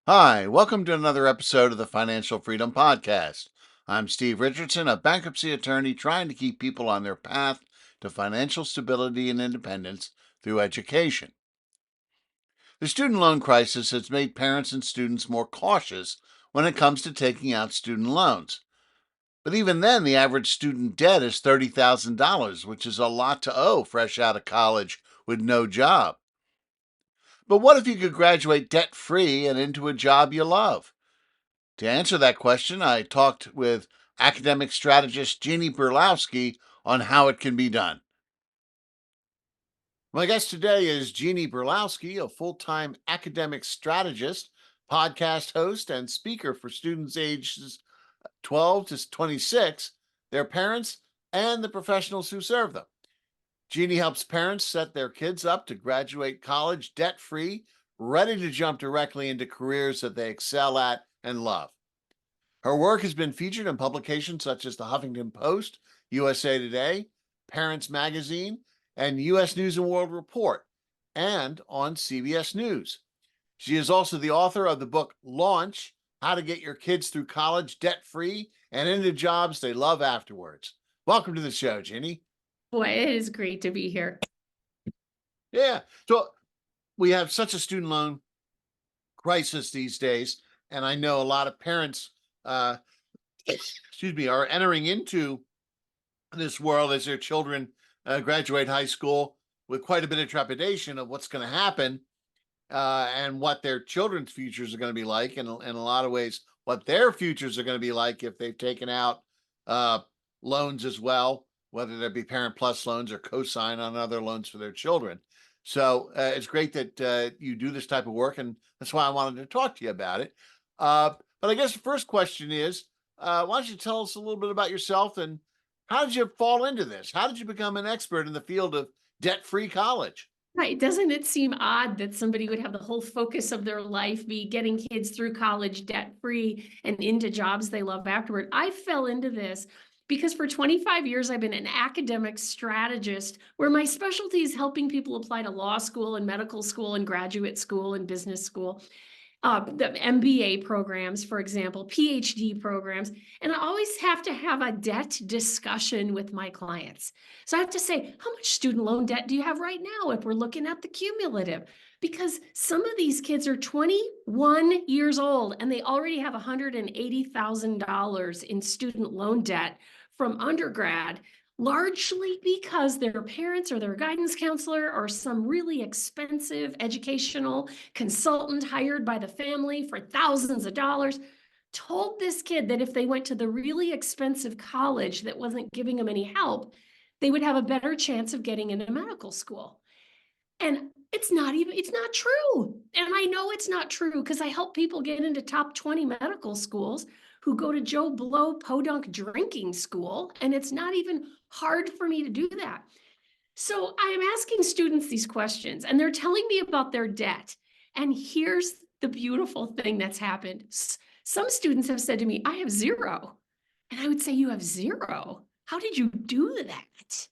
Hi, welcome to another episode of the Financial Freedom Podcast. I'm Steve Richardson, a bankruptcy attorney trying to keep people on their path to financial stability and independence through education. The student loan crisis has made parents and students more cautious when it comes to taking out student loans. But even then, the average student debt is $30,000, which is a lot to owe fresh out of college with no job. But what if you could graduate debt free and into a job you love? To answer that question, I talked with academic strategist Jeannie Burlowski on how it can be done. My guest today is Jeannie Burlowski, a full time academic strategist, podcast host, and speaker for students ages 12 to 26, their parents, and the professionals who serve them. Jeannie helps parents set their kids up to graduate college debt free, ready to jump directly into careers that they excel at and love. Her work has been featured in publications such as the Huffington Post, USA Today, Parents Magazine, and U.S. News and World Report, and on CBS News. She is also the author of the book Launch: How to Get Your Kids Through College Debt Free and Into Jobs They Love Afterwards. Welcome to the show, Jeannie. Boy, it is great to be here. Yeah. So we have such a student loan crisis these days, and I know a lot of parents, uh, are entering into this world as their children graduate high school with quite a bit of trepidation of what's going to happen and what their children's futures are going to be like, and in a lot of ways, what their futures are going to be like if they've taken out uh, loans as well, whether there be Parent Plus loans or co-sign on other loans for their children. So it's great that you do this type of work, and that's why I wanted to talk to you about it. But I guess the first question is, why don't you tell us a little bit about yourself and how did you fall into this? How did you become an expert in the field of debt-free college? Right. Doesn't it seem odd that somebody would have the whole focus of their life be getting kids through college debt free and into jobs they love afterward? I fell into this because for 25 years I've been an academic strategist where my specialty is helping people apply to law school and medical school and graduate school and business school. The MBA programs, for example, PhD programs. And I always have to have a debt discussion with my clients. So I have to say, how much student loan debt do you have right now if we're looking at the cumulative? Because some of these kids are 21 years old and they already have $180,000 in student loan debt from undergrad, largely because their parents or their guidance counselor or some really expensive educational consultant hired by the family for thousands of dollars told this kid that if they went to the really expensive college that wasn't giving them any help, they would have a better chance of getting into medical school. And it's not true. And I know it's not true because I help people get into top 20 medical schools who go to Joe Blow podunk drinking school. And it's not even hard for me to do that. So I'm asking students these questions and they're telling me about their debt. And here's the beautiful thing that's happened. Some students have said to me, I have zero. And I would say, you have zero? How did you do that?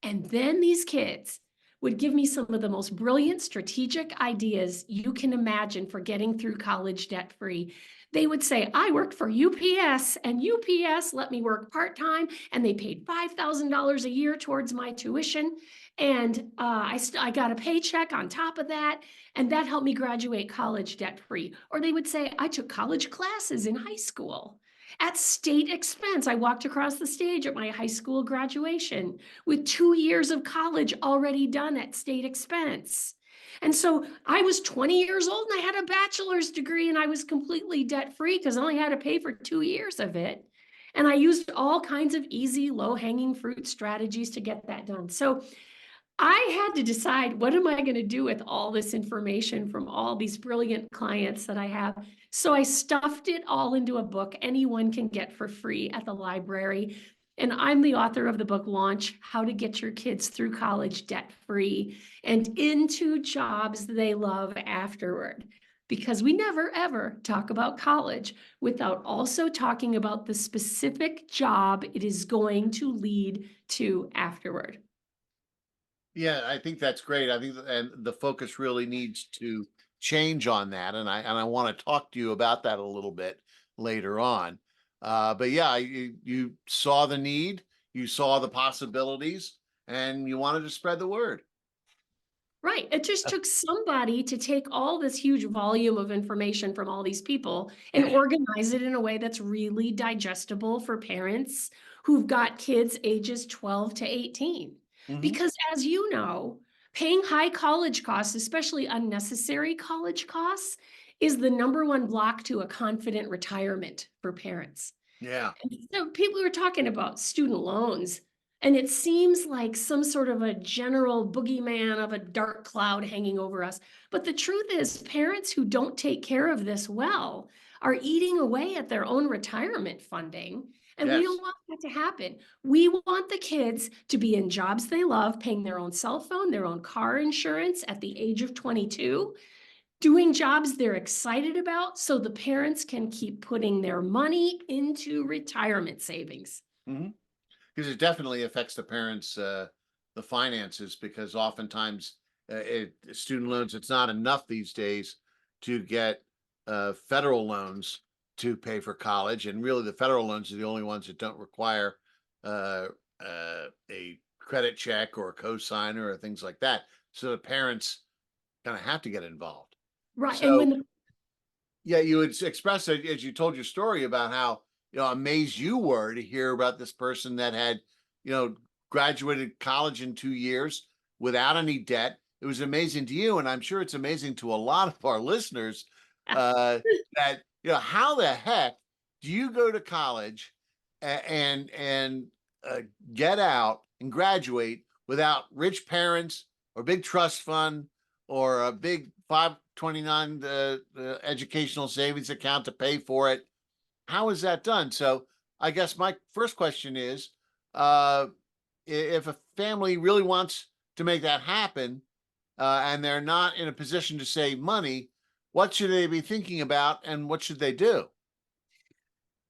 And then these kids would give me some of the most brilliant strategic ideas you can imagine for getting through college debt free. They would say, I worked for UPS and UPS let me work part-time and they paid $5,000 a year towards my tuition. And I got a paycheck on top of that. And that helped me graduate college debt free. Or they would say, I took college classes in high school at state expense. I walked across the stage at my high school graduation with 2 years of college already done at state expense. And so I was 20 years old and I had a bachelor's degree and I was completely debt free because I only had to pay for 2 years of it. And I used all kinds of easy, low hanging fruit strategies to get that done. So I had to decide, what am I going to do with all this information from all these brilliant clients that I have? So I stuffed it all into a book anyone can get for free at the library. And I'm the author of the book Launch: How to Get Your Kids Through College Debt Free and Into Jobs They Love Afterward. Because we never, ever talk about college without also talking about the specific job it is going to lead to afterward. Yeah, I think that's great. I think and the focus really needs to change on that, and I want to talk to you about that a little bit later on. But yeah, you saw the need, you saw the possibilities, and you wanted to spread the word. Right. It just took somebody to take all this huge volume of information from all these people and organize it in a way that's really digestible for parents who've got kids ages 12 to 18. Hmm. Because as you know, paying high college costs, especially unnecessary college costs, is the number one block to a confident retirement for parents. Yeah. So people were talking about student loans, and it seems like some sort of a general boogeyman of a dark cloud hanging over us. But the truth is, parents who don't take care of this well are eating away at their own retirement funding. And we don't Yes. want that to happen. We want the kids to be in jobs they love, paying their own cell phone, their own car insurance at the age of 22, doing jobs they're excited about so the parents can keep putting their money into retirement savings. Hmm. Because it definitely affects the parents, the finances, because oftentimes student loans, it's not enough these days to get federal loans to pay for college, and really the federal loans are the only ones that don't require uh, a credit check or a cosigner or things like that. So the parents kind of have to get involved. Right. And So when the yeah, you would express it as you told your story about how, amazed you were to hear about this person that had, you know, graduated college in 2 years without any debt. It was amazing to you, and I'm sure it's amazing to a lot of our listeners, uh, that, how the heck do you go to college and uh, get out and graduate without rich parents or big trust fund or a big 529 educational savings account to pay for it? How is that done? So I guess my first question is, uh, if a family really wants to make that happen, and they're not in a position to save money, what should they be thinking about and what should they do?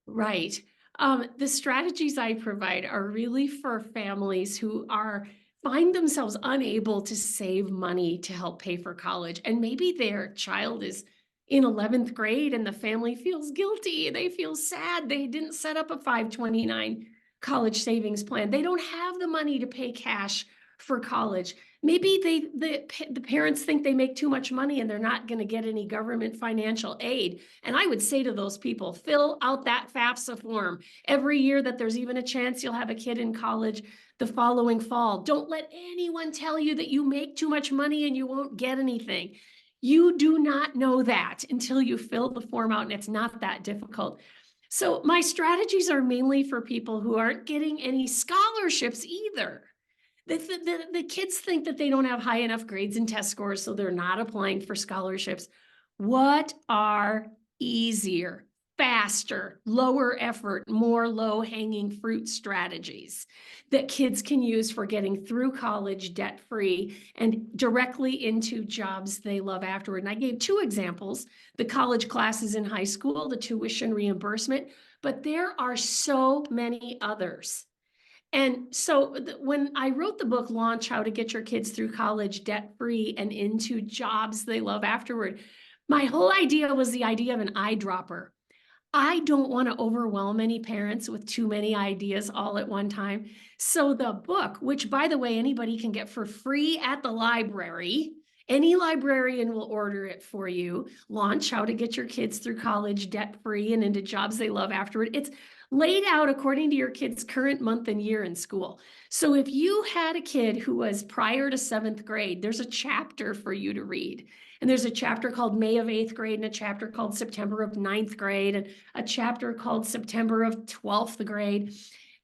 Right. The strategies I provide are really for families who are find themselves unable to save money to help pay for college. And maybe their child is in 11th grade and the family feels guilty. They feel sad. They didn't set up a 529 college savings plan. They don't have the money to pay cash for college. Maybe the parents think they make too much money and they're not going to get any government financial aid. And I would say to those people, fill out that FAFSA form every year that there's even a chance you'll have a kid in college the following fall. Don't let anyone tell you that you make too much money and you won't get anything. You do not know that until you fill the form out, and it's not that difficult. So, my strategies are mainly for people who aren't getting any scholarships either. The kids think that they don't have high enough grades and test scores, so they're not applying for scholarships. What are easier, faster, lower effort, more low hanging fruit strategies that kids can use for getting through college debt free and directly into jobs they love afterward? And I gave two examples: the college classes in high school, the tuition reimbursement, but there are so many others. And so when I wrote the book, Launch How to Get Your Kids Through College Debt Free and into Jobs They Love Afterward, my whole idea was the idea of an eyedropper. I don't want to overwhelm any parents with too many ideas all at one time. So the book, which by the way, anybody can get for free at the library, any librarian will order it for you. Launch How to Get Your Kids Through College Debt Free and into Jobs They Love Afterward. It's laid out according to your kid's current month and year in school. So if you had a kid who was prior to 7th grade, there's a chapter for you to read. And there's a chapter called May of 8th grade and a chapter called September of 9th grade and a chapter called September of 12th grade.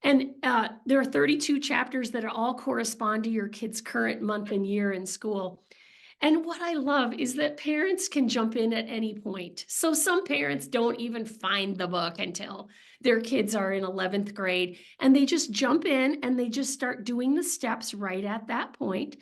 And there are 32 chapters that all correspond to your kid's current month and year in school. And what I love is that parents can jump in at any point. So some parents don't even find the book until their kids are in 11th grade, and they just jump in and they just start doing the steps right at that point.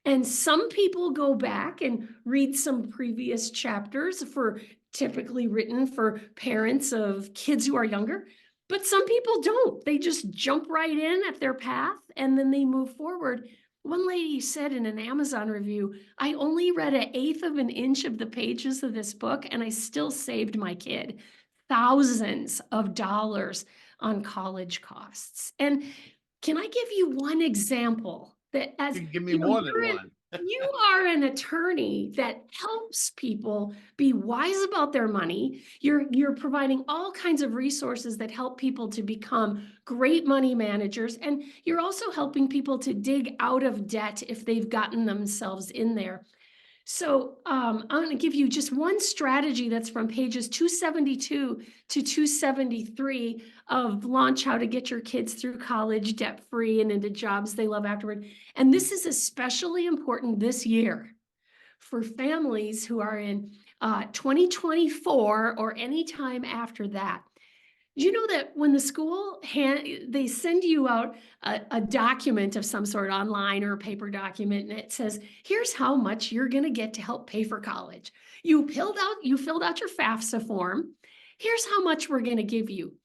And some people go back and read some previous chapters for typically written for parents of kids who are younger. But some people don't. They just jump right in at their path and then they move forward. One lady said in an Amazon review, I only read an eighth of an inch of the pages of this book, and I still saved my kid thousands of dollars on college costs. And can I give you one example that, as You can give me you know, more than you're one. you are an attorney that helps people be wise about their money. You're providing all kinds of resources that help people to become great money managers, and you're also helping people to dig out of debt if they've gotten themselves in there. So I'm going to give you just one strategy that's from pages 272 to 273 of Launch How to Get Your Kids Through College Debt Free and into Jobs They Love Afterward. And this is especially important this year for families who are in 2024 or any time after that. You know that when the school they send you out a document of some sort online or a paper document, and it says, here's how much you're going to get to help pay for college. You filled out your FAFSA form. Here's how much we're going to give you.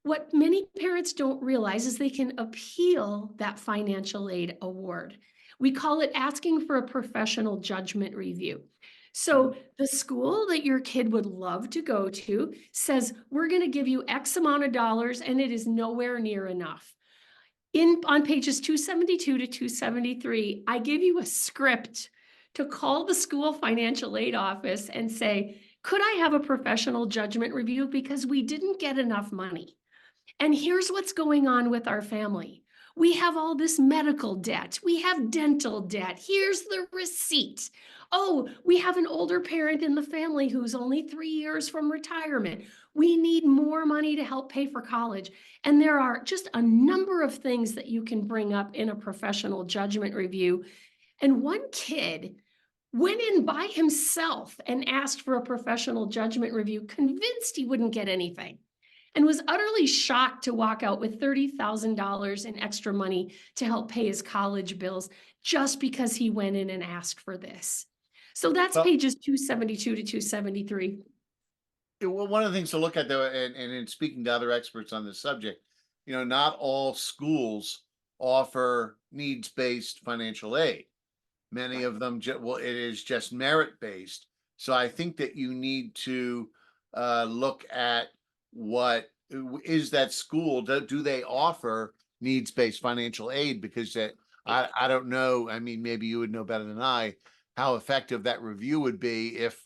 What many parents don't realize is they can appeal that financial aid award. We call it asking for a professional judgment review. So the school that your kid would love to go to says, we're going to give you X amount of dollars, and it is nowhere near enough. On pages 272 to 273, I give you a script to call the school financial aid office and say, could I have a professional judgment review because we didn't get enough money? And here's what's going on with our family. We have all this medical debt. We have dental debt. Here's the receipt. Oh, we have an older parent in the family who's only 3 years from retirement. We need more money to help pay for college. And there are just a number of things that you can bring up in a professional judgment review. And one kid went in by himself and asked for a professional judgment review, convinced he wouldn't get anything, and was utterly shocked to walk out with $30,000 in extra money to help pay his college bills just because he went in and asked for this. So that's Well, pages 272 to 273. well, one of the things to look at though, and in speaking to other experts on this subject, not all schools offer needs-based financial aid. Many of them, well, it is just merit-based. So I think that you need to look at what is that school. Do they offer needs-based financial aid? Because I don't know. I mean, maybe you would know better than I how effective that review would be if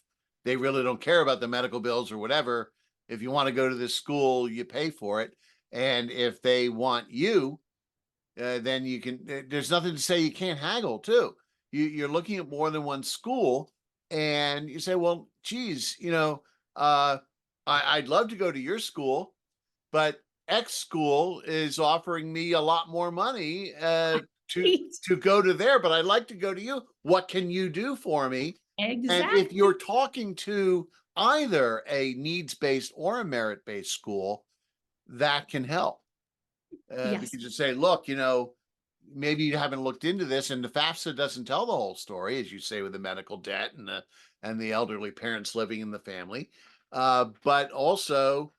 they really don't care about the medical bills or whatever. If you want to go to this school, you pay for it. And if they want you, then you can, there's nothing to say you can't haggle too. You're looking at more than one school and you say, well, geez, I'd love to go to your school, but X school is offering me a lot more money to go to there, but I'd like to go to you. What can you do for me? And if Exactly. you're talking to either a needs-based or a merit-based school, that can help. Yes. Because you say, look, maybe you haven't looked into this, and the FAFSA doesn't tell the whole story, as you say, with the medical debt and the elderly parents living in the family. But also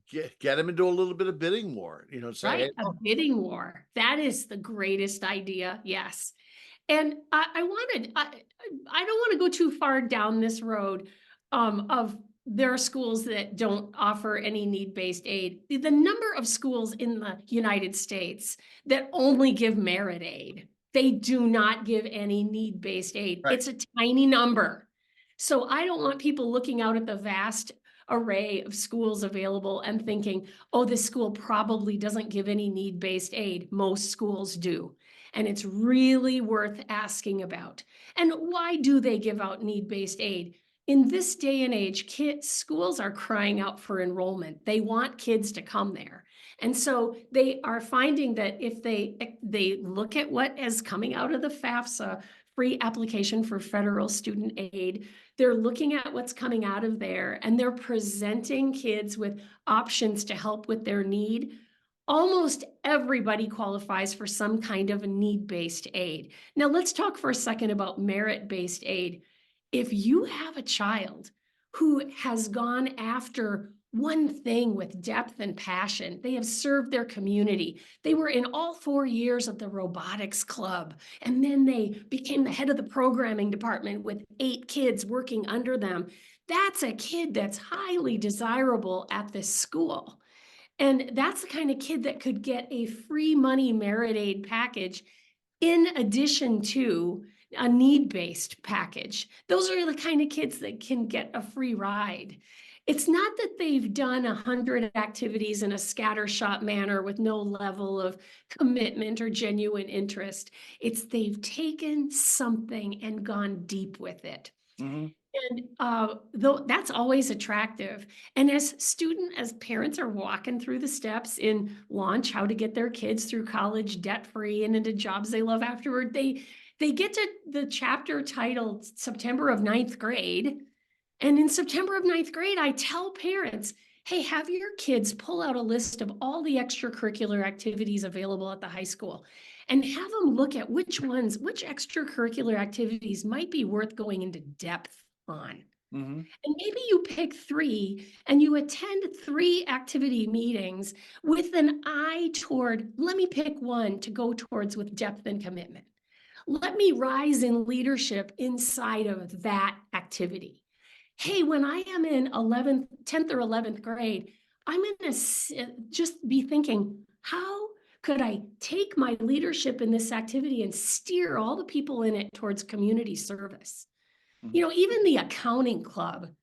get them into a little bit of bidding war. Say, Right. hey, A look, bidding war. That is the greatest idea. Yes. And I don't want to go too far down this road of there are schools that don't offer any need-based aid. The number of schools in the United States that only give merit aid, they do not give any need-based aid. right. It's a tiny number. So I don't want people looking out at the vast array of schools available and thinking, oh, this school probably doesn't give any need-based aid. Most schools do. And it's really worth asking about. And why do they give out need-based aid? In this day and age, schools are crying out for enrollment. They want kids to come there. And so they are finding that if they look at what is coming out of the FAFSA, free application for federal student aid, they're looking at what's coming out of there, and they're presenting kids with options to help with their need. Almost everybody qualifies for some kind of need-based aid. Now, let's talk for a second about merit-based aid. If you have a child who has gone after one thing with depth and passion. They have served their community. They were in all 4 years of the robotics club, and then they became the head of the programming department with 8 kids working under them. That's a kid that's highly desirable at this school. And that's the kind of kid that could get a free money merit aid package in addition to a need-based package. Those are the kind of kids that can get a free ride. It's not that they've done 100 activities in a scattershot manner with no level of commitment or genuine interest. It's they've taken something and gone deep with it. Mhm. And though that's always attractive. And as parents are walking through the steps in launch how to get their kids through college debt free and into jobs they love afterward, they get to the chapter titled September of ninth grade. And in September of ninth grade, I tell parents, hey, have your kids pull out a list of all the extracurricular activities available at the high school and have them look at which extracurricular activities might be worth going into depth on. Mhm. And maybe you pick 3 and you attend 3 activity meetings with an eye toward, let me pick one to go towards with depth and commitment. Let me rise in leadership inside of that activity. Hey, when I am in 10th or 11th grade, I'm going to just be thinking, how could I take my leadership in this activity and steer all the people in it towards community service? Mhm. Even the accounting club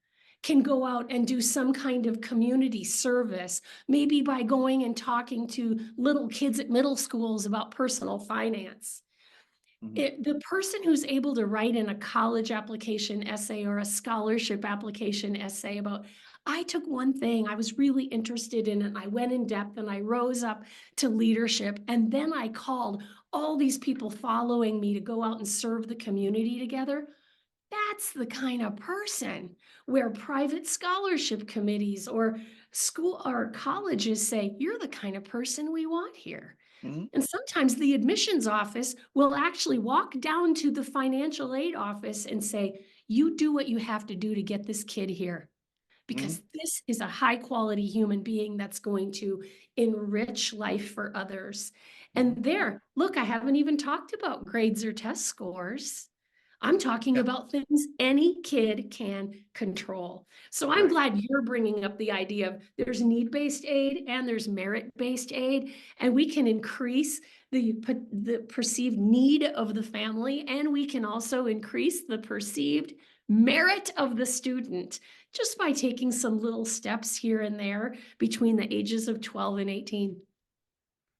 can go out and do some kind of community service, maybe by going and talking to little kids at middle schools about personal finance. Mhm. The person who's able to write in a college application essay or a scholarship application essay about, I took one thing I was really interested in and I went in depth and I rose up to leadership. And then I called all these people following me to go out and serve the community together. That's the kind of person where private scholarship committees or school or colleges say, you're the kind of person we want here. Mhm. And sometimes the admissions office will actually walk down to the financial aid office and say, you do what you have to do to get this kid here, Mhm. because this is a high quality human being that's going to enrich life for others. Mhm. And there, look, I haven't even talked about grades or test scores. I'm talking Yeah. about things any kid can control. So I'm Right. glad you're bringing up the idea of there's need-based aid and there's merit-based aid, and we can increase the perceived need of the family, and we can also increase the perceived merit of the student just by taking some little steps here and there between the ages of 12 and 18.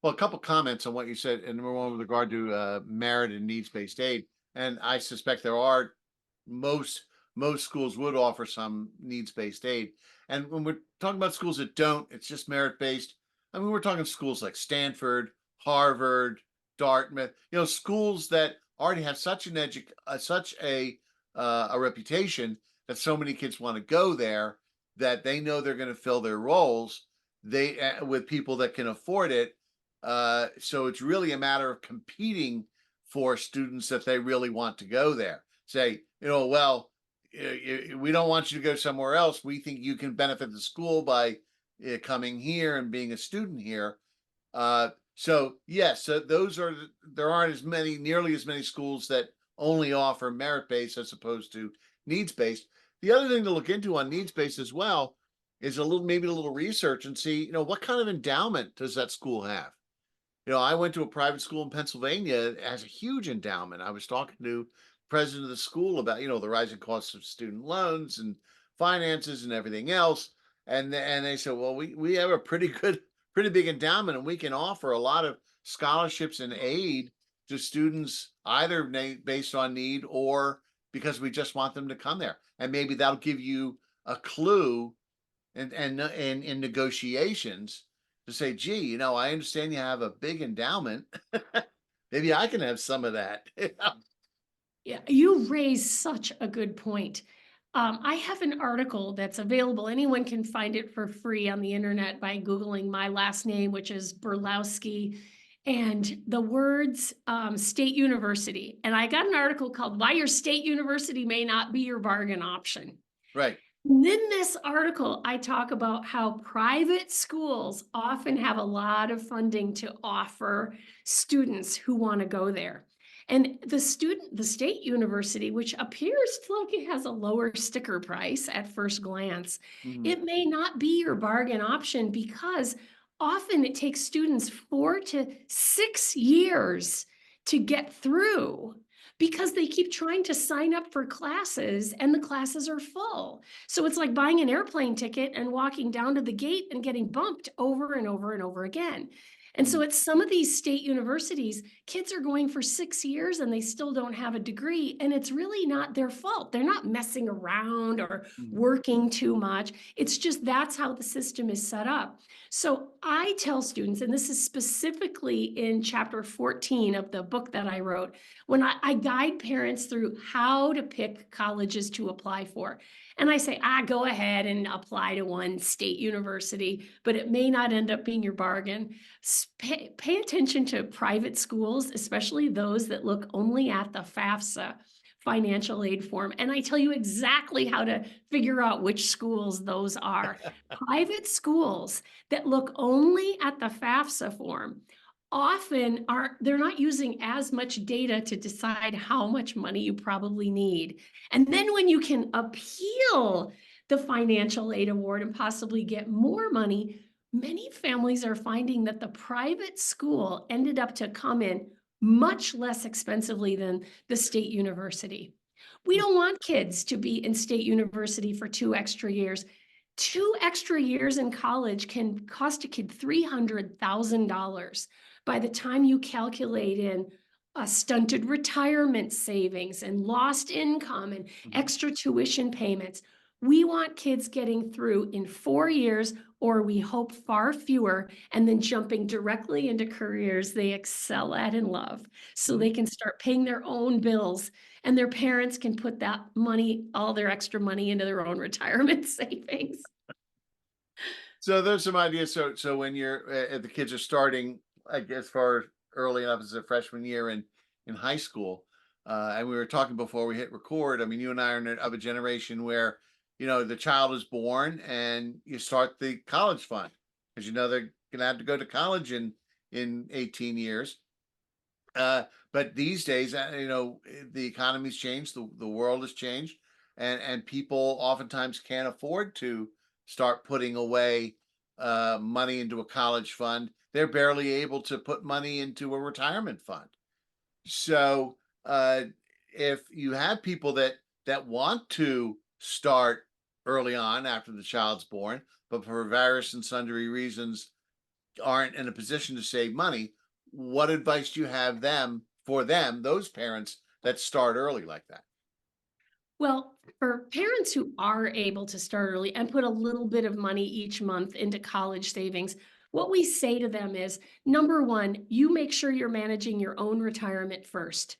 Well, a couple comments on what you said, and number one with regard to merit and needs-based aid, and I suspect there are most most schools would offer some needs-based aid. And when we're talking about schools that don't, it's just merit-based. I mean, we're talking schools like Stanford, Harvard, Dartmouth. Schools that already have such a reputation that so many kids want to go there that they know they're going to fill their roles with people that can afford it. So it's really a matter of competing for students that they really want to go there. Say, well, we don't want you to go somewhere else. We think you can benefit the school by coming here and being a student here. So yes, so there aren't nearly as many schools that only offer merit based as opposed to needs based. The other thing to look into on needs based as well is maybe a little research and see, what kind of endowment does that school have? I went to a private school in Pennsylvania. It has a huge endowment. I was talking to the president of the school about, the rising costs of student loans and finances and everything else. And they said, well, we have a pretty big endowment, and we can offer a lot of scholarships and aid to students either based on need or because we just want them to come there. And maybe that'll give you a clue and in negotiations to say, gee, I understand you have a big endowment. Maybe I can have some of that. Yeah, you raise such a good point. I have an article that's available. Anyone can find it for free on the internet by Googling my last name, which is Burlowski, and the words state university. And I got an article called Why Your State University May Not Be Your Bargain Option. Right. And in this article, I talk about how private schools often have a lot of funding to offer students who want to go there. And the state university, which appears like it has a lower sticker price at first glance, Mhm. it may not be your bargain option because often it takes students 4 to 6 years to get through because they keep trying to sign up for classes and the classes are full. So it's like buying an airplane ticket and walking down to the gate and getting bumped over and over and over again. And so Mm, at some of these state universities, kids are going for 6 years and they still don't have a degree. And it's really not their fault. They're not messing around or mm, working too much. It's just that's how the system is set up. So I tell students, and this is specifically in chapter 14 of the book that I wrote, when I guide parents through how to pick colleges to apply for. And I say, go ahead and apply to one state university, but it may not end up being your bargain. Pay attention to private schools, especially those that look only at the FAFSA financial aid form. And I tell you exactly how to figure out which schools those are. Private schools that look only at the FAFSA form often they're not using as much data to decide how much money you probably need. And then when you can appeal the financial aid award and possibly get more money, many families are finding that the private school ended up to come in much less expensively than the state university. We don't want kids to be in state university for 2 extra years. 2 extra years in college can cost a kid $300,000 by the time you calculate in stunted retirement savings and lost income and mhm. extra tuition payments. We want kids getting through in 4 years, or we hope far fewer, and then jumping directly into careers they excel at and love so Mhm. they can start paying their own bills and their parents can put that money, all their extra money, into their own retirement savings. So there's some ideas. So when the kids are starting, I guess, far early enough as a freshman year in high school, and we were talking before we hit record. I mean, you and I are of a generation where the child is born and you start the college fund because they're gonna have to go to college in 18 years. But these days, the economy's changed, the world has changed, and people oftentimes can't afford to start putting away money into a college fund. They're barely able to put money into a retirement fund. So, if you have people that want to start early on after the child's born, but for various and sundry reasons aren't in a position to save money, what advice do you have those parents that start early like that? Well, for parents who are able to start early and put a little bit of money each month into college savings, what we say to them is number one, you make sure you're managing your own retirement first.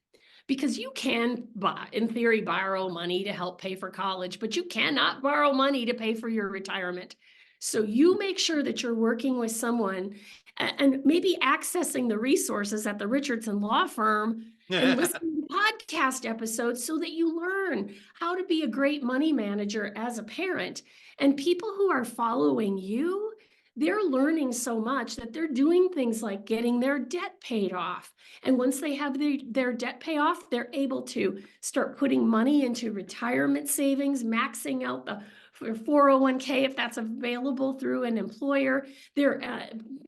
Because you can, in theory, borrow money to help pay for college, but you cannot borrow money to pay for your retirement. So you make sure that you're working with someone and maybe accessing the resources at the Richardson Law Firm and listening to podcast episodes so that you learn how to be a great money manager as a parent. And people who are following you, they're learning so much that they're doing things like getting their debt paid off. And once they have their debt pay off, they're able to start putting money into retirement savings, maxing out the 401k if that's available through an employer. They're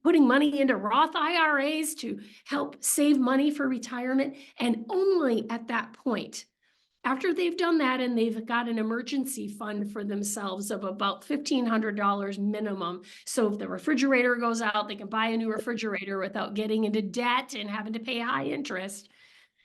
putting money into Roth IRAs to help save money for retirement. And only at that point, after they've done that and they've got an emergency fund for themselves of about $1,500 minimum. So if the refrigerator goes out, they can buy a new refrigerator without getting into debt and having to pay high interest.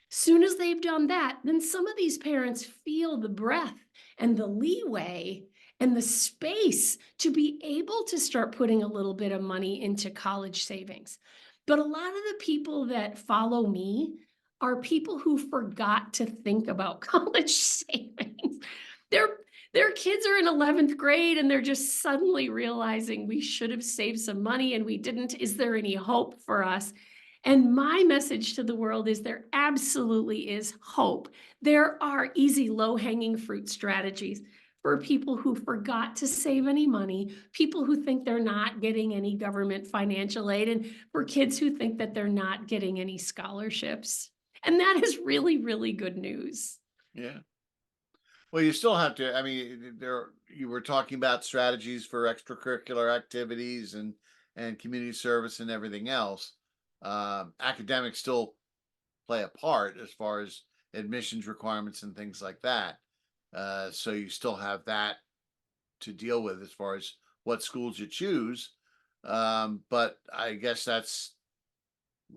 Soon as they've done that, then some of these parents feel the breath and the leeway and the space to be able to start putting a little bit of money into college savings. But a lot of the people that follow me are people who forgot to think about college savings. Their their kids are in 11th grade and they're just suddenly realizing we should have saved some money and we didn't. Is there any hope for us? And my message to the world is there absolutely is hope. There are easy, low hanging fruit strategies. for people who forgot to save any money, people who think they're not getting any government financial aid, and for kids who think that they're not getting any scholarships. And that is really, really good news. Yeah. Well, you still have to, I mean, you were talking about strategies for extracurricular activities and community service and everything else. Academics still play a part as far as admissions requirements and things like that. So you still have that to deal with as far as what schools you choose. But I guess that's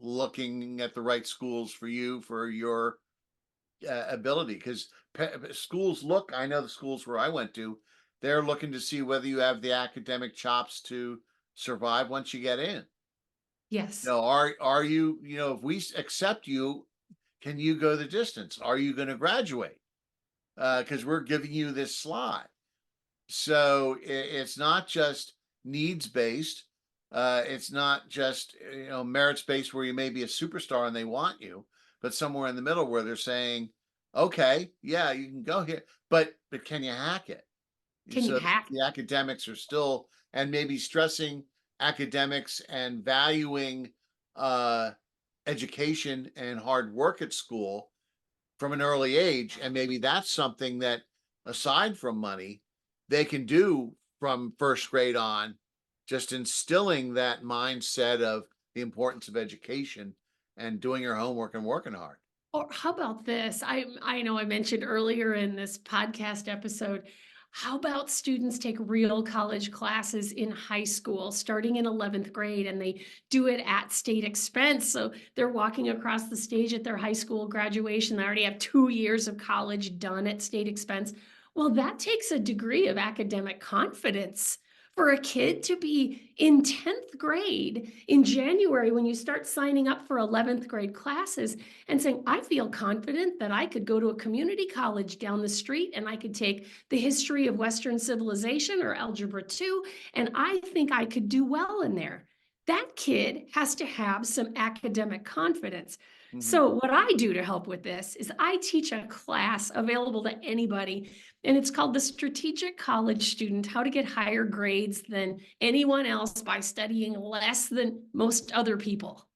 looking at the right schools for you for your ability, because schools look, I know the schools where I went to, they're looking to see whether you have the academic chops to survive once you get in. Yes. Are you, if we accept you, can you go the distance? Are you going to graduate? Because we're giving you this slot. So it's not just needs based. It's not just merits based where you may be a superstar and they want you, but somewhere in the middle where they're saying, okay, yeah, you can go here, but can you hack it? Can you So hack? the academics are still, and maybe stressing academics and valuing uh, education and hard work at school from an early age. And maybe that's something that, aside from money, they can do from first grade on, just instilling that mindset of the importance of education and doing your homework and working hard. Or how about this? I know I mentioned earlier in this podcast episode, how about students take real college classes in high school starting in 11th grade, and they do it at state expense? So they're walking across the stage at their high school graduation. They already have 2 years of college done at state expense. Well, that takes a degree of academic confidence for a kid to be in 10th grade in January when you start signing up for 11th grade classes and saying, I feel confident that I could go to a community college down the street and I could take the history of Western civilization or Algebra 2, and I think I could do well in there. That kid has to have some academic confidence. Mhm. So, what I do to help with this is I teach a class available to anybody, and it's called the Strategic College Student: How to Get Higher Grades Than Anyone Else by Studying Less Than Most Other People.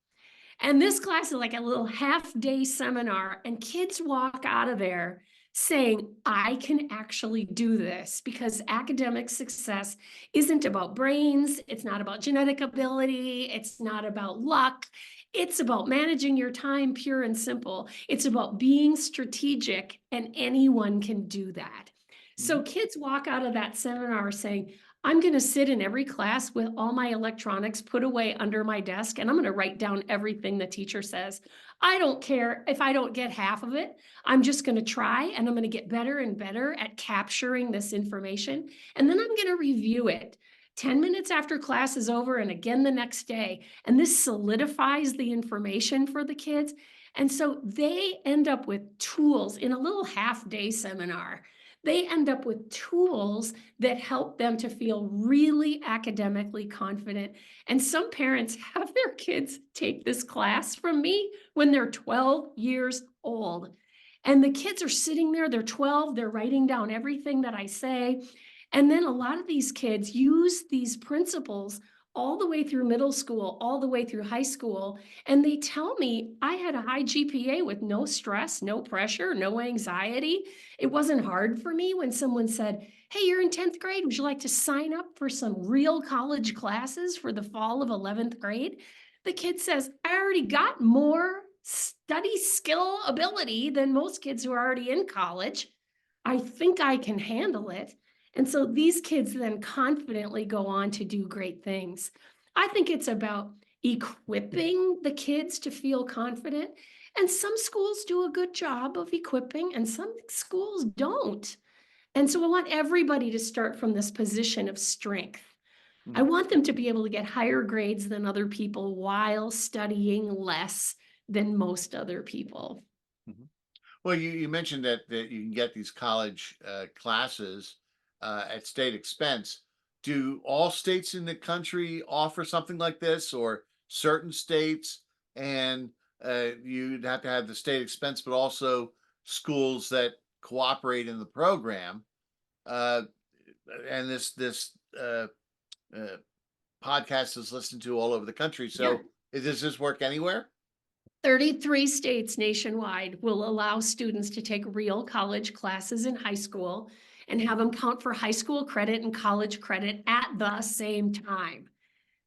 And this class is like a little half-day seminar, and kids walk out of there saying, I can actually do this, because academic success isn't about brains, it's not about genetic ability, it's not about luck. It's about managing your time, pure and simple. It's about being strategic, and anyone can do that. Mhm. So kids walk out of that seminar saying, I'm going to sit in every class with all my electronics put away under my desk, and I'm going to write down everything the teacher says. I don't care if I don't get half of it. I'm just going to try, and I'm going to get better and better at capturing this information. And then I'm going to review it 10 minutes after class is over and again the next day. And this solidifies the information for the kids. And so they end up with tools in a little half-day seminar. They end up with tools that help them to feel really academically confident. And some parents have their kids take this class from me when they're 12 years old. And the kids are sitting there, they're 12, they're writing down everything that I say. And then a lot of these kids use these principles all the way through middle school, all the way through high school. And they tell me I had a high GPA with no stress, no pressure, no anxiety. It wasn't hard for me when someone said, hey, you're in 10th grade. Would you like to sign up for some real college classes for the fall of 11th grade? The kid says, I already got more study skill ability than most kids who are already in college. I think I can handle it. And so these kids then confidently go on to do great things. I think it's about equipping the kids to feel confident. And some schools do a good job of equipping, and some schools don't. And so I want everybody to start from this position of strength. I Mhm. want them to be able to get higher grades than other people while studying less than most other people. Mhm. Well, you mentioned that you can get these college classes at state expense. Do all states in the country offer something like this, or certain states? And you'd have to have the state expense, but also schools that cooperate in the program. uh, and this uh, podcast is listened to all over the country. Yeah. So does this work anywhere? 33 states nationwide will allow students to take real college classes in high school and have them count for high school credit and college credit at the same time.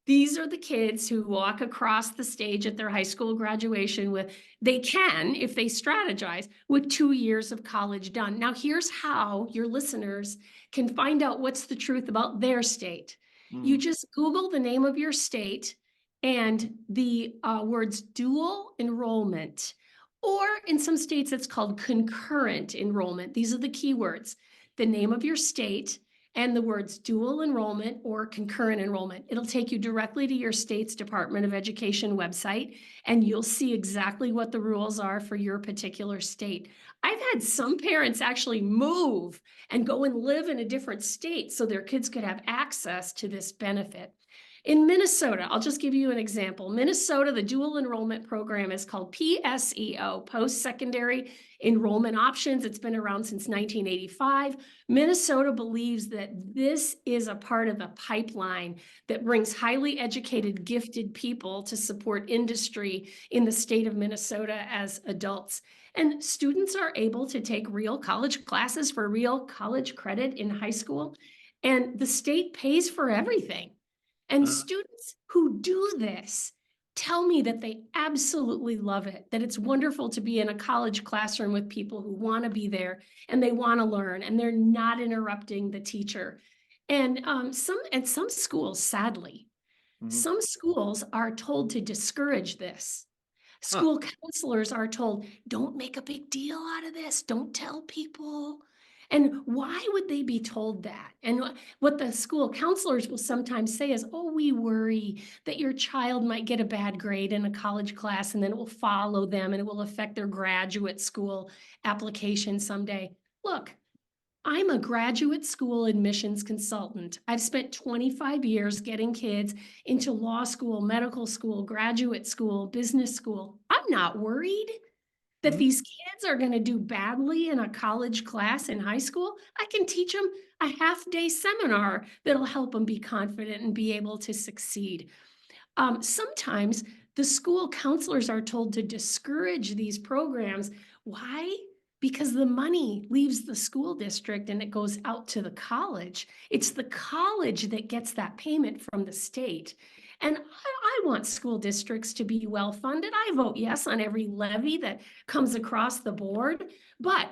These are the kids who walk across the stage at their high school graduation with, they can, if they strategize, with 2 years of college done. Now, here's how your listeners can find out what's the truth about their state. You Mhm. just Google the name of your state and the words dual enrollment, or in some states, it's called concurrent enrollment. These are the keywords: the name of your state and the words dual enrollment or concurrent enrollment. It'll take you directly to your state's Department of Education website, and you'll see exactly what the rules are for your particular state. I've had some parents actually move and go and live in a different state so their kids could have access to this benefit. In Minnesota, I'll just give you an example. Minnesota, the dual enrollment program is called PSEO, Post-Secondary Enrollment Options. It's been around since 1985. Minnesota believes that this is a part of the pipeline that brings highly educated, gifted people to support industry in the state of Minnesota as adults. And students are able to take real college classes for real college credit in high school, and the state pays for everything. And Uh-huh. students who do this tell me that they absolutely love it, that it's wonderful to be in a college classroom with people who want to be there and they want to learn and they're not interrupting the teacher. And some schools, sadly, Mhm. some schools are told to discourage this. Huh. School counselors are told, don't make a big deal out of this. Don't tell people. And why would they be told that? And what the school counselors will sometimes say is, oh, we worry that your child might get a bad grade in a college class and then it will follow them and it will affect their graduate school application someday. Look, I'm a graduate school admissions consultant. I've spent 25 years getting kids into law school, medical school, graduate school, business school. I'm not worried that Mhm. these kids are going to do badly in a college class in high school. I can teach them a half-day seminar that'll help them be confident and be able to succeed. Sometimes the school counselors are told to discourage these programs. Why? Because the money leaves the school district and it goes out to the college. It's the college that gets that payment from the state. And I want school districts to be well funded. I vote yes on every levy that comes across the board, but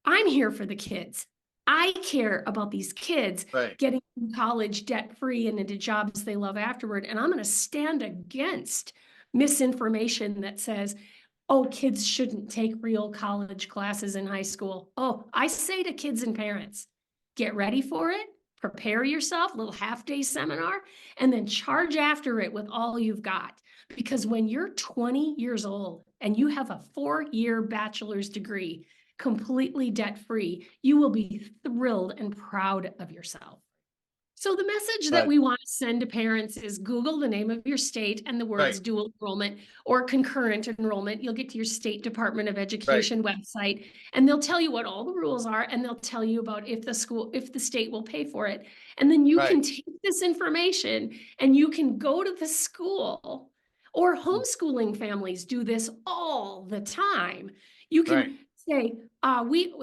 I'm here for the kids. I care about these kids Right. getting through college debt free and into jobs they love afterward. And I'm going to stand against misinformation that says, oh, kids shouldn't take real college classes in high school. Oh, I say to kids and parents, get ready for it, prepare yourself, a little half-day seminar, and then charge after it with all you've got. Because when you're 20 years old and you have a 4-year bachelor's degree, completely debt-free, you will be thrilled and proud of yourself. So the message that Right. we want to send to parents is Google the name of your state and the words Right. dual enrollment or concurrent enrollment. You'll get to your state Department of Right. Education website, and they'll tell you what all the rules are, and they'll tell you about if the state will pay for it. And then you Right. can take this information and you can go to the school, or homeschooling families do this all the time. You Right. can say,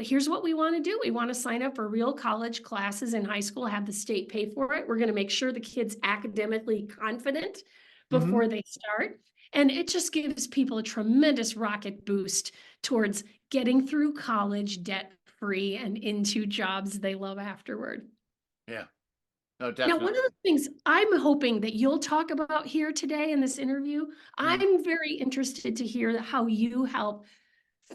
here's what we want to do. We want to sign up for real college classes in high school, have the state pay for it. We're going to make sure the kid's academically confident Mhm. before they start. And it just gives people a tremendous rocket boost towards getting through college debt free and into jobs they love afterward. Yeah. No, Now, one of definitely. the things I'm hoping that you'll talk about here today in this interview, Mhm. I'm very interested to hear how you help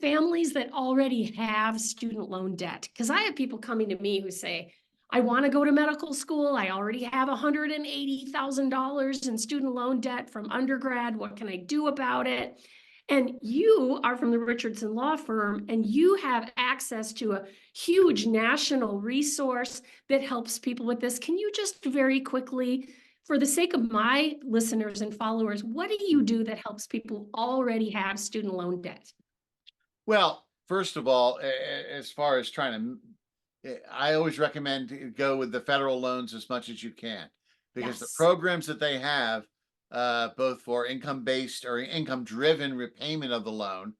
families that already have student loan debt. Because I have people coming to me who say, I want to go to medical school. I already have $180,000 in student loan debt from undergrad. What can I do about it? And you are from the Richardson Law Firm, and you have access to a huge national resource that helps people with this. Can you just very quickly, for the sake of my listeners and followers, what do you do that helps people already have student loan debt? Well, first of all, as far as trying to I always recommend to go with the federal loans as much as you can, because the Yes. programs that they have, both for income based or income driven repayment of the loan,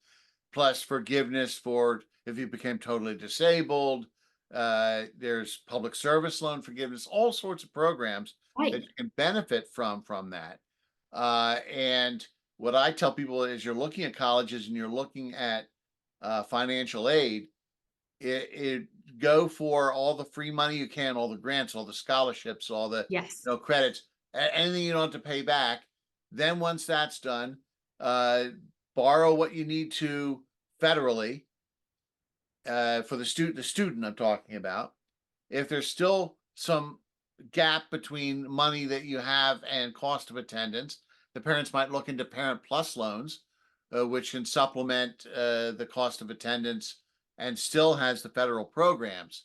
plus forgiveness for if you became totally disabled. There's public service loan forgiveness, all sorts of programs that Right. you can benefit from that. And what I tell people is, you're looking at colleges and you're looking at financial aid. It go for all the free money you can, all the grants, all the scholarships, all the Yes. credits, anything you don't have to pay back. Then once that's done, uh, borrow what you need to federally, for the student I'm talking about. If there's still some gap between money that you have and cost of attendance, the parents might look into Parent Plus loans, which can supplement the cost of attendance and still has the federal programs.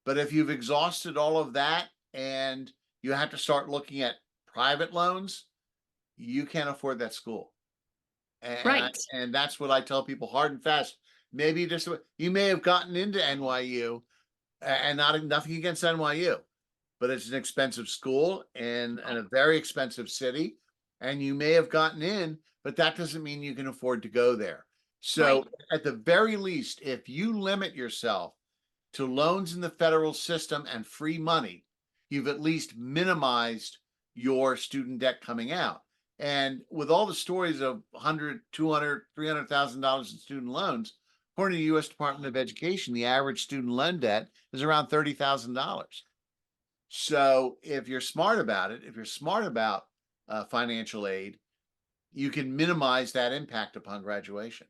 But if you've exhausted all of that and you have to start looking at private loans, you can't afford that school. Right. And that's what I tell people hard and fast. Maybe just you may have gotten into NYU, and not nothing against NYU, but it's an expensive school and a very expensive city, and you may have gotten in, but that doesn't mean you can afford to go there. So Right. at the very least, if you limit yourself to loans in the federal system and free money, you've at least minimized your student debt coming out. And with all the stories of 100, 200, $300,000 in student loans, according to the U.S. Department of Education, the average student loan debt is around $30,000. So if you're smart about it, if you're smart about financial aid, you can minimize that impact upon graduation.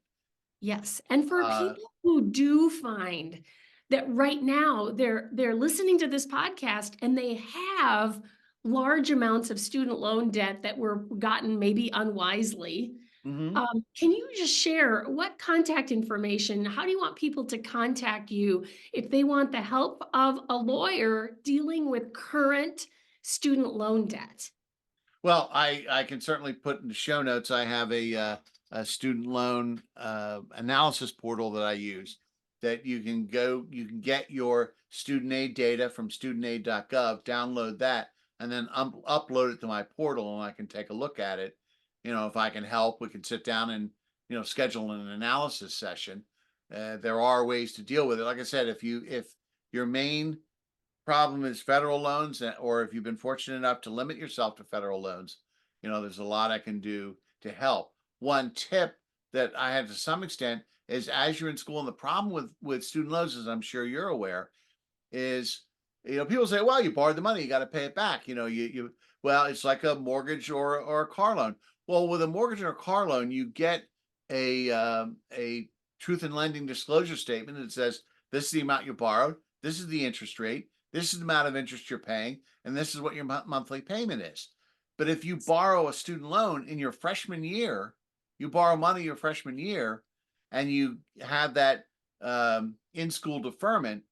Yes. And for Uh, people who do find that right now they're listening to this podcast and they have large amounts of student loan debt that were gotten maybe unwisely. mhm. Can you just share what contact information? How do you want people to contact you if they want the help of a lawyer dealing with current student loan debt? Well, I can certainly put in the show notes. I have a student loan analysis portal that I use, that you can get your student aid data from studentaid.gov, download that, and then upload it to my portal, and I can take a look at it. If I can help, we can sit down and schedule an analysis session. There are ways to deal with it. Like I said, if your main problem is federal loans, or if you've been fortunate enough to limit yourself to federal loans, there's a lot I can do to help. One tip that I have to some extent is, as you're in school, and the problem with student loans, as I'm sure you're aware, is people say, well, you borrowed the money, you got to pay it back. You well, it's like a mortgage or a car loan. Well, with a mortgage or a car loan, you get a truth in lending disclosure statement that says, this is the amount you borrowed, this is the interest rate, this is the amount of interest you're paying, and this is what your monthly payment is. But if you borrow a student loan in your freshman year, you borrow money your freshman year, and you have that in school deferment,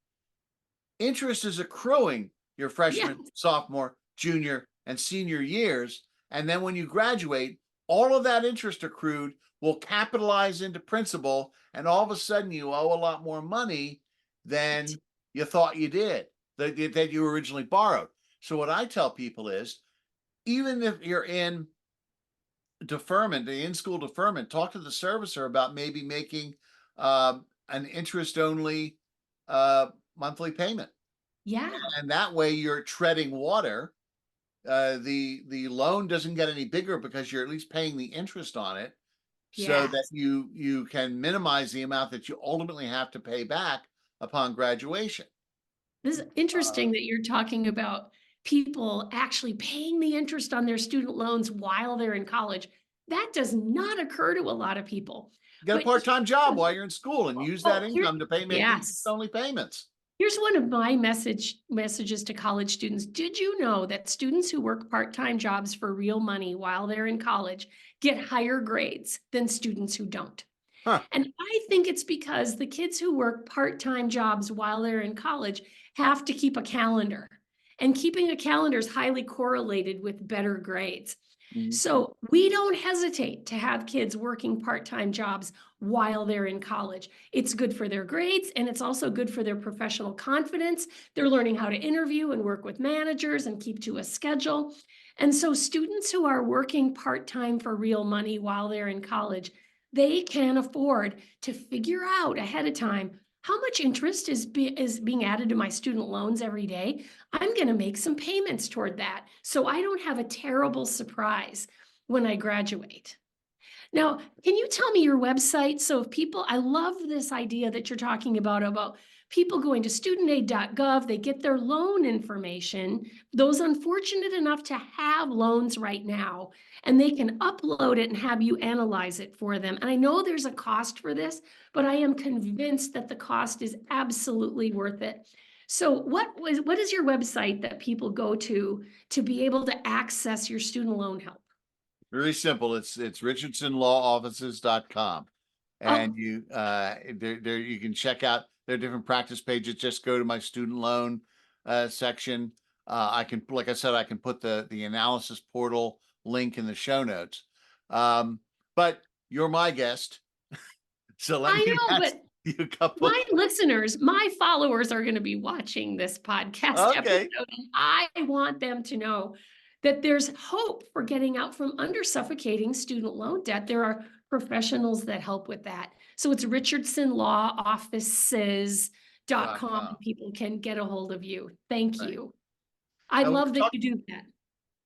interest is accruing your Yeah. freshman, sophomore, junior, and senior years. And then when you graduate, all of that interest accrued will capitalize into principal. And all of a sudden, you owe a lot more money than you thought you did, that you originally borrowed. So, what I tell people is, even if you're in deferment, the in school deferment, talk to the servicer about maybe making an interest only monthly payment, Yeah. and that way you're treading water. The loan doesn't get any bigger because you're at least paying the interest on it, so that Yes. you can minimize the amount that you ultimately have to pay back upon graduation. This is Uh, interesting that you're talking about people actually paying the interest on their student loans while they're in college. That does not occur to a lot of people. get a But part-time job while you're in school and use that oh, here, income to make interest yes. only payments. Here's one of my messages to college students. Did you know that students who work part-time jobs for real money while they're in college get higher grades than students who don't? Huh. And I think it's because the kids who work part-time jobs while they're in college have to keep a calendar. And keeping a calendar is highly correlated with better grades. Mhm. So we don't hesitate to have kids working part-time jobs while they're in college. It's good for their grades and it's also good for their professional confidence. They're learning how to interview and work with managers and keep to a schedule. And so students who are working part-time for real money while they're in college, they can afford to figure out ahead of time how much interest is being added to my student loans every day. I'm going to make some payments toward that so I don't have a terrible surprise when I graduate. Now, can you tell me your website? So if people, I love this idea that you're talking about people going to studentaid.gov, they get their loan information, those unfortunate enough to have loans right now, and they can upload it and have you analyze it for them. And I know there's a cost for this, but I am convinced that the cost is absolutely worth it. So what is your website that people go to be able to access your student loan help? Very simple. It's richardsonlawoffices.com. And Oh, you there you can check out their different practice pages. Just go to my student loan section. I can, like I said, I can put the analysis portal link in the show notes. Um, but you're my guest, so let I me know, ask but you a couple. my listeners, my followers are going to be watching this podcast episode, Okay. and I want them to know that there's hope for getting out from under suffocating student loan debt. There are professionals that help with that. So it's richardsonlawoffices.com .com. and people can get a hold of you. Thank Right. you. I And love that you do that.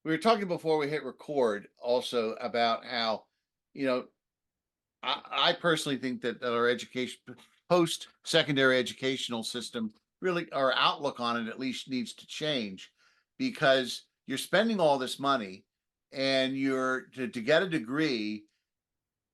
we were talking before we hit record also about how, you know, I personally think that our education, post-secondary educational system, really our outlook on it at least needs to change, because you're spending all this money and you're to get a degree,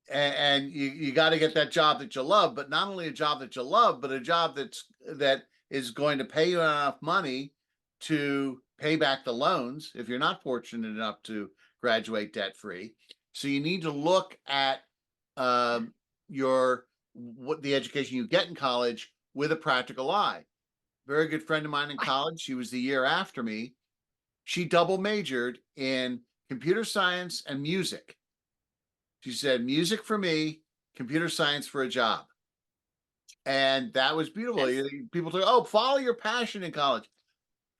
and you got to get that job that you love, but not only a job that you love, but a job that is going to pay you enough money to pay back the loans if you're not fortunate enough to graduate debt free. So you need to look at um, your what the education you get in college with a practical eye. Very good friend of mine in college. She was the year after me. She double majored in computer science and music. She said, music for me, computer science for a job. And that was beautiful. Yes. People say, oh, follow your passion in college.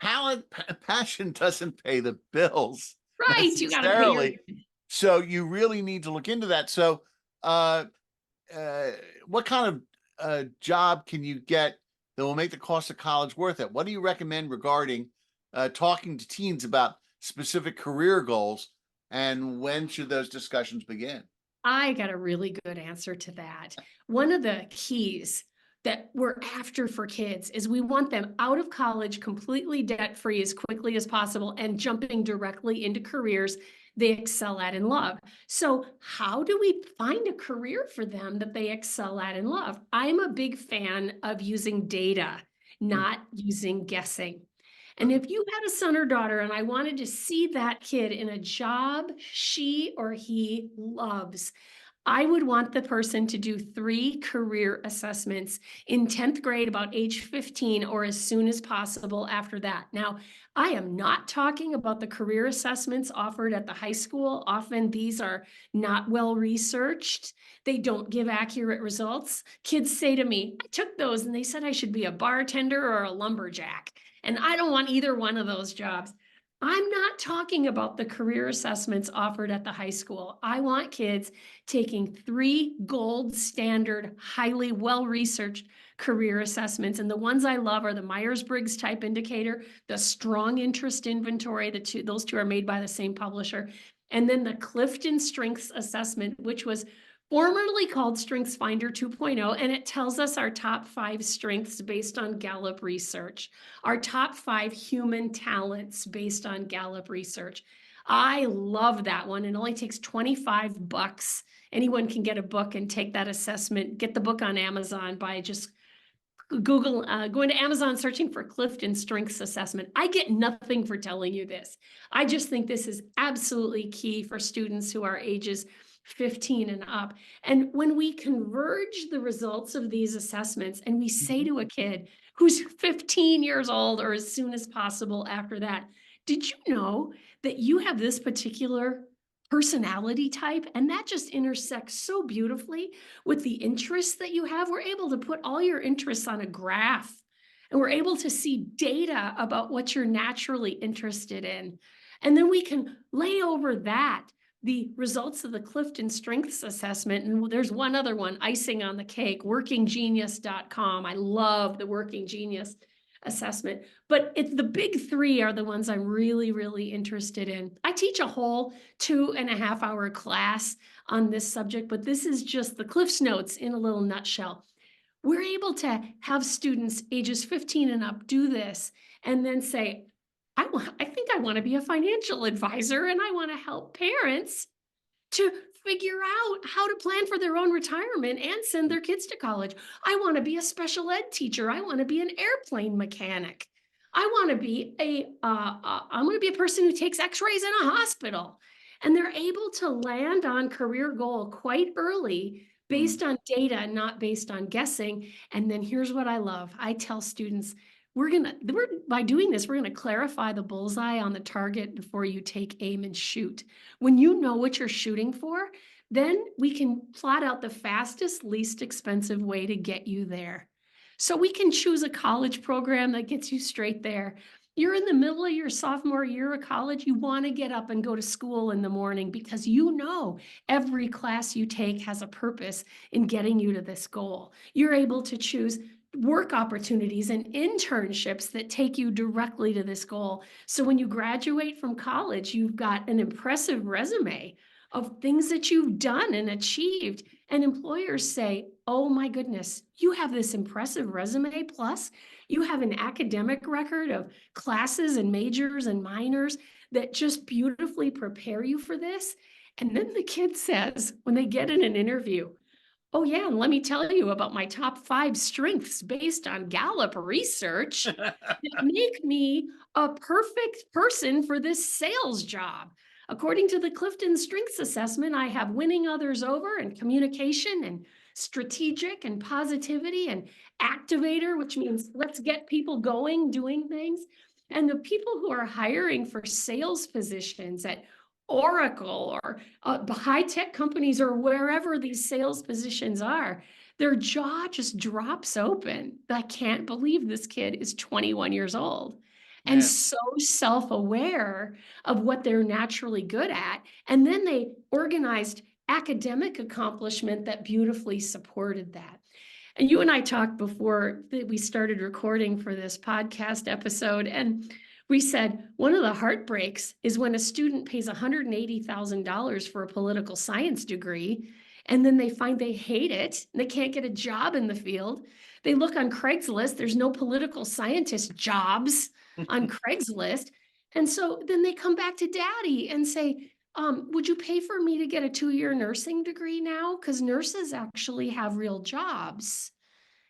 Passion doesn't pay the bills Right. You got to pay your. necessarily. So you really need to look into that. So, uh, uh, what kind of job can you get that will make the cost of college worth it? What do you recommend regarding talking to teens about specific career goals, and when should those discussions begin? I got a really good answer to that. One of the keys that we're after for kids is we want them out of college completely debt free as quickly as possible and jumping directly into careers they excel at and love. So, how do we find a career for them that they excel at and love? I'm a big fan of using data, Mm. not using guessing. And if you had a son or daughter and I wanted to see that kid in a job she or he loves, I would want the person to do 3 career assessments in 10th grade about age 15 or as soon as possible after that. Now, I am not talking about the career assessments offered at the high school. Often these are not well researched. They don't give accurate results. Kids say to me, I took those and they said I should be a bartender or a lumberjack. And I don't want either one of those jobs. I'm not talking about the career assessments offered at the high school. I want kids taking 3 gold standard, highly well-researched career assessments. And the ones I love are the Myers-Briggs type indicator, the strong interest inventory, those two are made by the same publisher. And then the Clifton Strengths Assessment, which was formerly called StrengthsFinder 2.0, and it tells us our top 5 strengths based on Gallup research, our top 5 human talents based on Gallup research. I love that one. It only takes $25. Anyone can get a book and take that assessment. Get the book on Amazon by just going to Amazon, searching for Clifton Strengths Assessment. I get nothing for telling you this. I just think this is absolutely key for students who are ages 15 and up. And when we converge the results of these assessments and we say Mhm. to a kid who's 15 years old or as soon as possible after that, did you know that you have this particular personality type, and that just intersects so beautifully with the interests that you have. We're able to put all your interests on a graph, and we're able to see data about what you're naturally interested in. And then we can lay over that the results of the Clifton Strengths Assessment. And there's one other one, icing on the cake, workinggenius.com. I love the Working Genius assessment, but it's the big three are the ones I'm really, really interested in. I teach a whole 2.5 hour class on this subject, but this is just the Cliff's Notes in a little nutshell. We're able to have students ages 15 and up do this and then say, I think I want to be a financial advisor and I want to help parents to figure out how to plan for their own retirement and send their kids to college. I want to be a special ed teacher. I want to be an airplane mechanic. I want to be I want to be a person who takes x-rays in a hospital. And they're able to land on career goal quite early based on data, not based on guessing. And then here's what I love. I tell students, by doing this, we're gonna clarify the bullseye on the target before you take aim and shoot. When you know what you're shooting for, then we can plot out the fastest, least expensive way to get you there. So we can choose a college program that gets you straight there. You're in the middle of your sophomore year of college, you want to get up and go to school in the morning because you know every class you take has a purpose in getting you to this goal. You're able to choose work opportunities and internships that take you directly to this goal. So when you graduate from college, you've got an impressive resume of things that you've done and achieved. And employers say, oh my goodness, you have this impressive resume. Plus, you have an academic record of classes and majors and minors that just beautifully prepare you for this. And then the kid says, when they get in an interview, oh, yeah, and let me tell you about my top 5 strengths based on Gallup research that make me a perfect person for this sales job. According to the Clifton Strengths Assessment, I have winning others over and communication and strategic and positivity and activator, which means let's get people going, doing things. And the people who are hiring for sales positions at Oracle or high-tech companies or wherever these sales positions are, their jaw just drops open. I can't believe this kid is 21 years old and Yeah. so self-aware of what they're naturally good at. And then they organized academic accomplishment that beautifully supported that. And you and I talked before that we started recording for this podcast episode, and we said one of the heartbreaks is when a student pays $180,000 for a political science degree, and then they find they hate it, and they can't get a job in the field. They look on Craigslist, there's no political scientist jobs on Craigslist. And so then they come back to daddy and say, would you pay for me to get a 2-year nursing degree now? Because nurses actually have real jobs.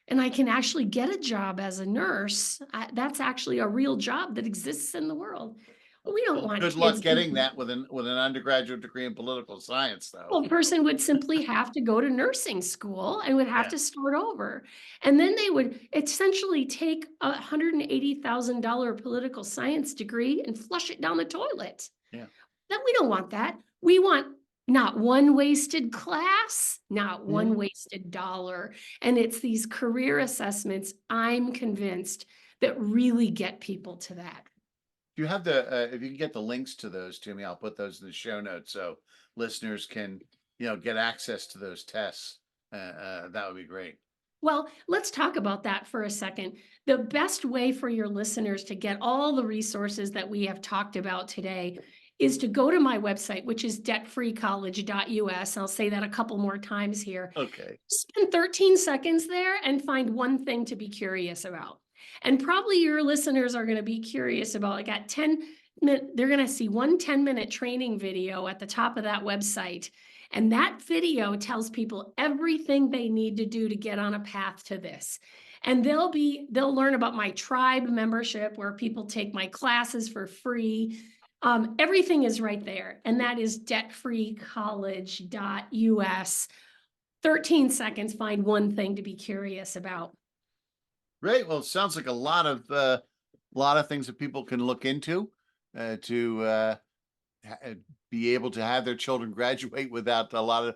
And I can actually get a job as a nurse. That's actually a real job that exists in the world. We don't want Good luck kids getting that with an undergraduate degree in political science, though. Well, a person would simply have to go to nursing school and would have Yeah. to start over. And then they would essentially take a $180,000 political science degree and flush it down the toilet. Yeah. Then we don't want that. We want not one wasted class, not one wasted dollar. And it's these career assessments, I'm convinced, that really get people to that. Do you have the if you can get the links to those to me, I'll put those in the show notes so listeners can, get access to those tests. That would be great. Well, let's talk about that for a second. The best way for your listeners to get all the resources that we have talked about today is to go to my website, which is debtfreecollege.us. I'll say that a couple more times here. Okay. Spend 13 seconds there and find one thing to be curious about. And probably your listeners are going to be curious about, I got 10 minutes, they're going to see one 10-minute training video at the top of that website. And that video tells people everything they need to do to get on a path to this. And they'll learn about my tribe membership where people take my classes for free. Everything is right there. And that is debtfreecollege.us. 13 seconds, find one thing to be curious about. Great. Well, it sounds like a lot of things that people can look into to be able to have their children graduate without a lot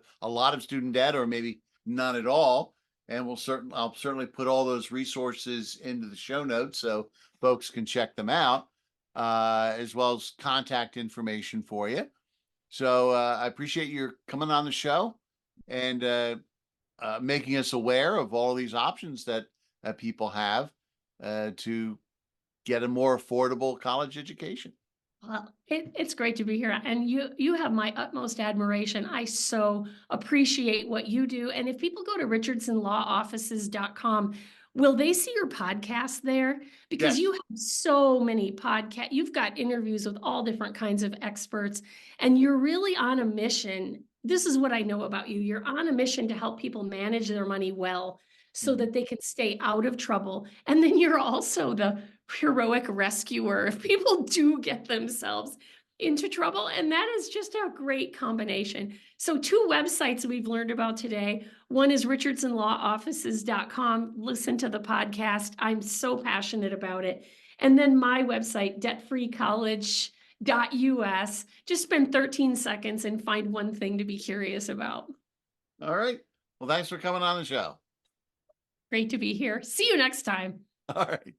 of student debt, or maybe none at all. And I'll certainly put all those resources into the show notes so folks can check them out, as well as contact information for you. So I appreciate your coming on the show and making us aware of all these options that people have to get a more affordable college education. Well, it's great to be here, and you have my utmost admiration. I so appreciate what you do. And if people go to richardsonlawoffices.com, will they see your podcast there? Because Yes. you have so many podcasts. You've got interviews with all different kinds of experts, and you're really on a mission. This is what I know about you. You're on a mission to help people manage their money well so Mhm. that they can stay out of trouble. And then you're also the heroic rescuer if people do get themselves into trouble. And that is just a great combination. So, two websites we've learned about today. One is richardsonlawoffices.com. Listen to the podcast. I'm so passionate about it. And then my website, debtfreecollege.us. Just spend 13 seconds and find one thing to be curious about. All right. Well, thanks for coming on the show. Great to be here. See you next time. All right.